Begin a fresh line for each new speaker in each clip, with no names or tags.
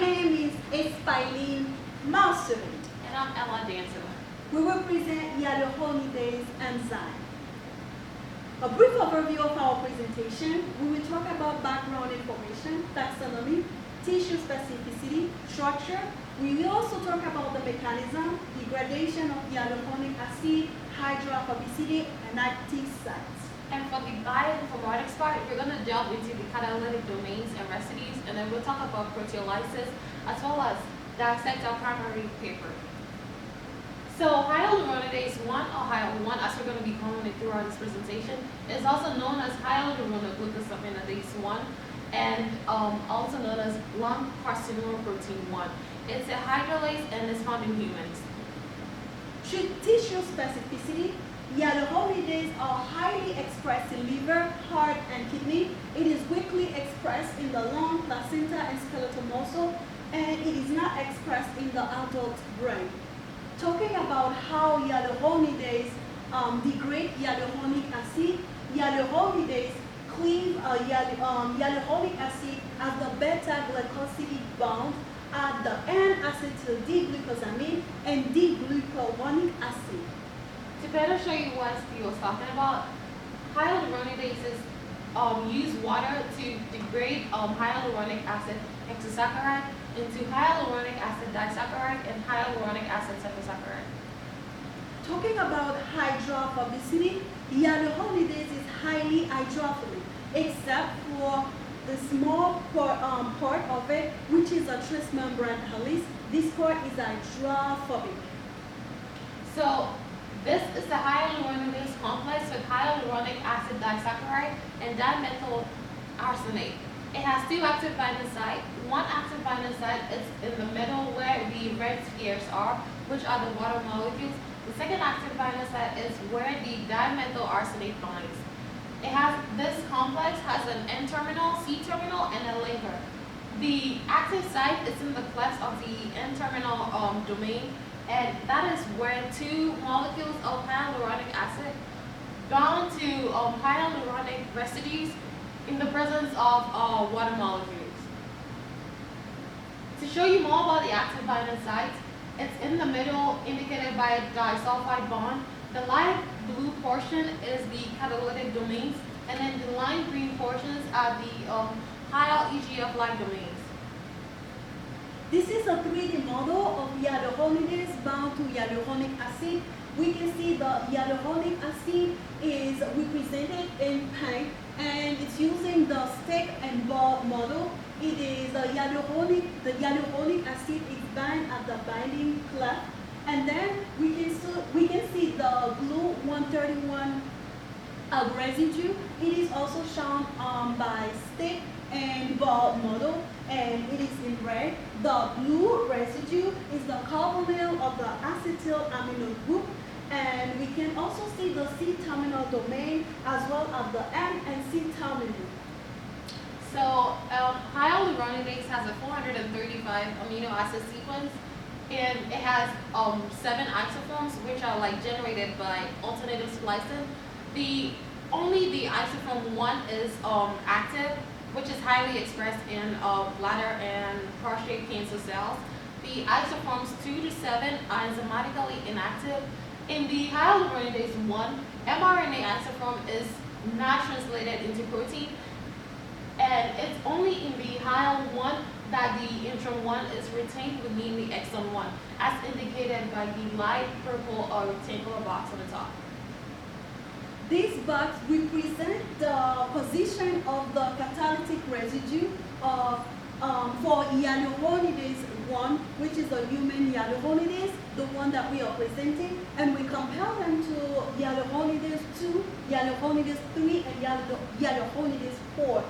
name is Espayline and
I'm Ella Dancer.
we represent Hyaluronidase enzyme. A brief overview of our presentation, we will talk about background information, taxonomy, tissue specificity, structure. We will also talk about the mechanism, degradation of hyaluronic acid, hydrophobicity, and active sites.
And for the bioinformatics part, we're going to delve into the catalytic domains and residues, and then we'll talk about proteolysis as well as dissect our primary paper. So hyaluronidase 1, or Hyal-1, as we're going to be calling it throughout this presentation, is also known as hyaluronoglucosaminidase 1, and also known as lung carcinoma protein 1. It's a hydrolase and is found in humans.
Tissue specificity, hyaluronidase are highly expressed in liver, heart, and kidney. It is weakly expressed in the lung, placenta, and skeletal muscle, and it is not expressed in the adult brain. Talking about how hyaluronidase degrade hyaluronic acid, hyaluronidase cleave hyaluronic acid as the beta-glycosidic bond at the N-acetyl D-glucosamine and D-glucuronic acid.
To better show you what Steve was talking about, hyaluronidases use water to degrade hyaluronic acid hexasaccharide into hyaluronic acid disaccharide and hyaluronic acid tetrasaccharide.
Talking about hydrophobicity, hyaluronidase is highly hydrophobic, except for the small part of it, which is a transmembrane helix. This part is hydrophobic.
So this is the hyaluronidase complex with hyaluronic acid disaccharide and dimethyl arsenate. It has two active binding sites. One active binding site is in the middle where the red spheres are, which are the water molecules. The second active binding site is where the dimethyl arsenate binds. This complex has an N-terminal, C-terminal, and a linker. The active site is in the cleft of the N-terminal domain, and that is where two molecules of hyaluronic acid bound to hyaluronic residues in the presence of water molecules. To show you more about the active binding sites, it's in the middle, indicated by a disulfide bond. The light blue portion is the catalytic domains, and then the lime green portions are the hyal EGF-like domains.
This is a 3D model of hyaluronidase bound to hyaluronic acid. We can see the hyaluronic acid is represented in pink, and it's using the stick and ball model. It is the hyaluronic acid is bound at the binding cleft, and then we can see the blue 131 residue. It is also shown by stick and ball model, and it is in red. The blue residue is the carbonyl of the acetyl amino group, and we can also see the C-terminal domain as well as the N and C-terminal.
So hyaluronidase has a 435 amino acid sequence, and it has 7 isoforms, which are generated by alternative splicing. Only the isoform 1 is active, which is highly expressed in bladder and prostate cancer cells. The isoforms 2 to 7 are enzymatically inactive. In the hyaluronidase 1, mRNA isoform is not translated into protein, and it's only in the Hyal-1 that the intron 1 is retained within the exon 1, as indicated by the light purple or rectangular box on the top.
This box represents the position of the catalytic residue of, for hyaluronidase 1, which is the human hyaluronidase, the one that we are presenting, and we compare them to hyaluronidase 2, hyaluronidase 3, and hyaluronidase 4.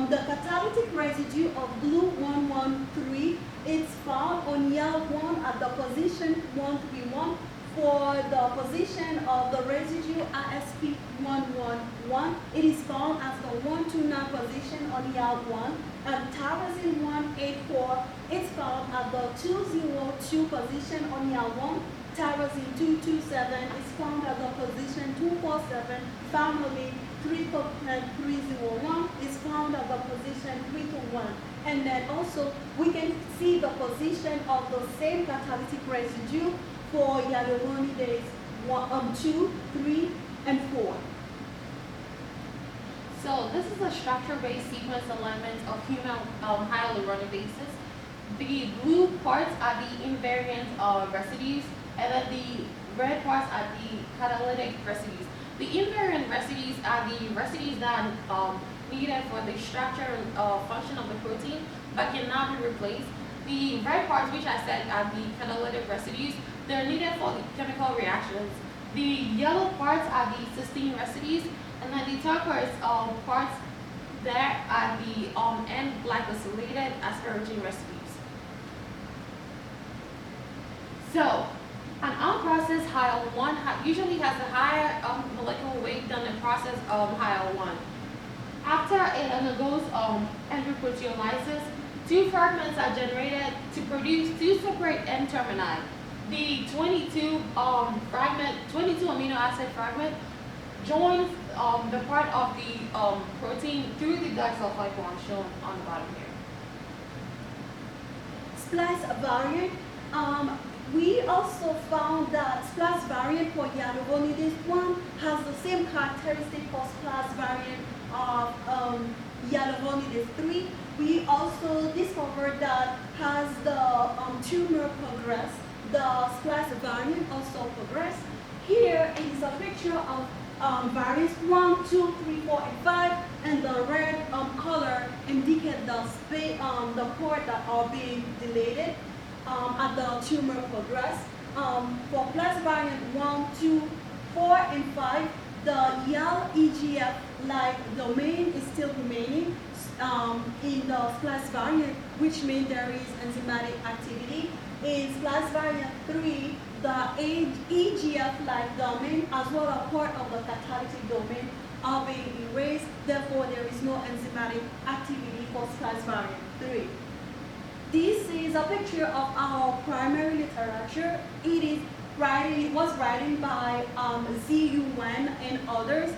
The catalytic residue of blue 113 is found on Hyal-1 at the position 131. For the position of the residue ASP111, it is found as the 129 position on Hyal-1, and tyrosine 184 is found at the 202 position on Hyal-1. Tyrosine 227 is found at the position 247. Family 3.301 is found at the position 321. And and then also we can see the position of the same catalytic residue for hyaluronidase 2, 3, and 4.
So this is a structure-based sequence alignment of human hyaluronidases. The blue parts are the invariant residues, and then the red parts are the catalytic residues. The invariant residues are the residues that are needed for the structure and function of the protein, but cannot be replaced. The red parts, which I said are the catalytic residues, they're needed for the chemical reactions. The yellow parts are the cysteine residues, and then the turquoise parts there are the N-glycosylated asparagine residues. So, an unprocessed Hyal-1 usually has a higher molecular weight than the processed Hyal-1. After it undergoes endoproteolysis, 2 fragments are generated to produce 2 separate N-termini. The 22 amino acid fragment joins the part of the protein through the disulfide bond shown on the bottom here.
Splice variant. We also found that splice variant for hyaluronidase 1 has the same characteristic for splice variant of hyaluronidase 3. We also discovered that as the tumor progressed, the splice variant also progressed. Here is a picture of variants 1, 2, 3, 4, and 5, and the red color indicates the part that are being deleted as the tumor progress. For splice variant 1, 2, 4, and 5, the EGF-like domain is still remaining in the splice variant, which means there is enzymatic activity. In splice variant 3, the EGF-like domain as well as part of the catalytic domain are being erased. Therefore, there is no enzymatic activity for splice variant 3. This is a picture of our primary literature. It was written by Z.U. Wen and others.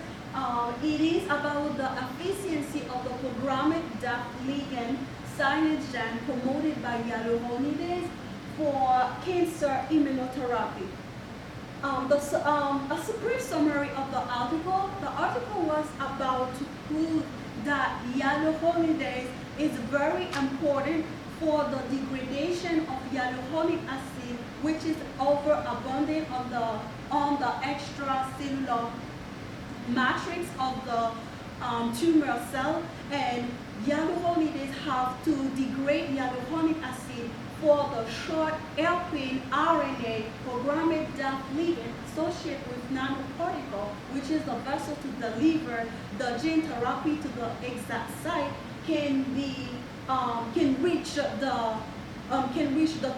It is about the efficiency of the programmed DAP ligand cyanogen promoted by hyaluronidase for cancer immunotherapy. A brief summary of the article. The article was about to prove that hyaluronidase is very important for the degradation of hyaluronic acid, which is overabundant on the extracellular matrix of the tumor cell, and hyaluronidase have to degrade hyaluronic acid for the short airplane RNA programmed DAP ligand associated with nanoparticle, which is the vessel to deliver the gene therapy to the exact site, can reach the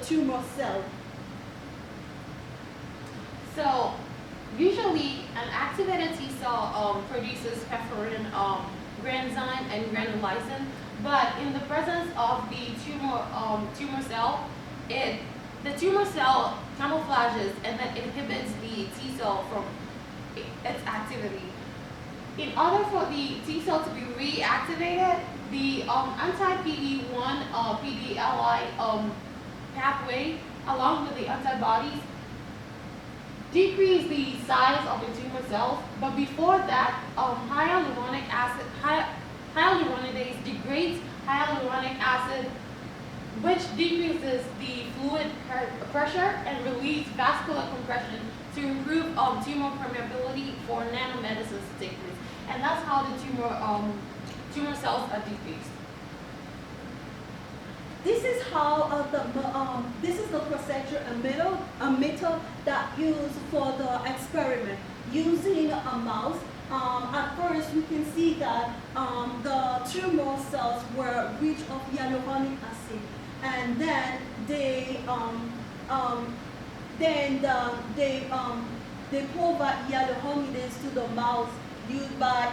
tumor cell.
So usually an activated T cell produces perforin, granzyme, and granulysin, but in the presence of the tumor cell, the tumor cell camouflages and then inhibits the T cell from its activity. In order for the T cell to be reactivated, the anti-PD-1 PDLI pathway, along with the antibodies, decrease the size of the tumor cells. But before that, hyaluronidase degrades hyaluronic acid, which decreases the fluid pressure and relieves vascular compression to improve tumor permeability for nanomedicines to take place. And that's how the tumor cells are decreased.
This is how this is the procedure a method that used for the experiment using a mouse. At first, we can see that the tumor cells were rich of hyaluronic acid, and then they provide hyaluronidase to the mouse used by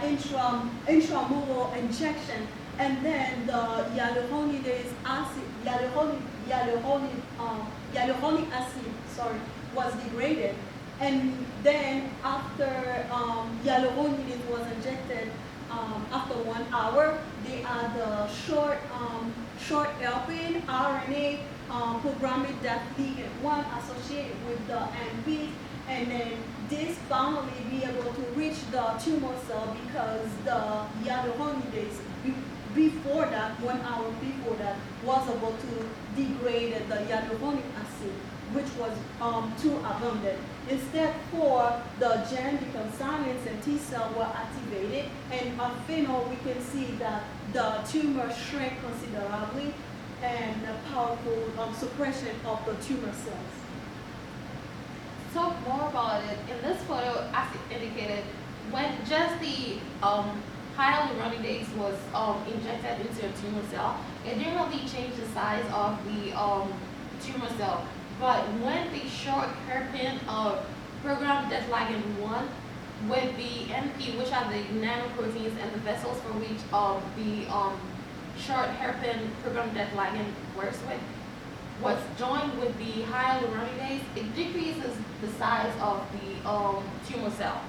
intramural injection, and then the hyaluronidase acid, hyaluronic acid, was degraded, and then after hyaluronidase was injected, after 1 hour, the looking at the short helping RNA programming that ligand 1 associated with the NV, and then this finally be able to reach the tumor cell because the hyaluronidase before that, 1 hour before that, was able to degrade the hyaluronic acid, which was too abundant. Instead, for the gene deconsignments and T cell were activated, and on phenol we can see that the tumor shrank considerably and a powerful suppression of the tumor cells.
Talk more about it. In this photo, as indicated, when just the hyaluronidase was injected into a tumor cell, it didn't really change the size of the tumor cell. But when the short hairpin programmed death ligand 1 with the NP, which are the nanoproteins and the vessels for which the short hairpin programmed death ligand works with, what's joined with the hyaluronidase, it decreases the size of the tumor cell.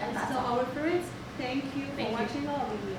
And that's our reference. Thank you for watching our video.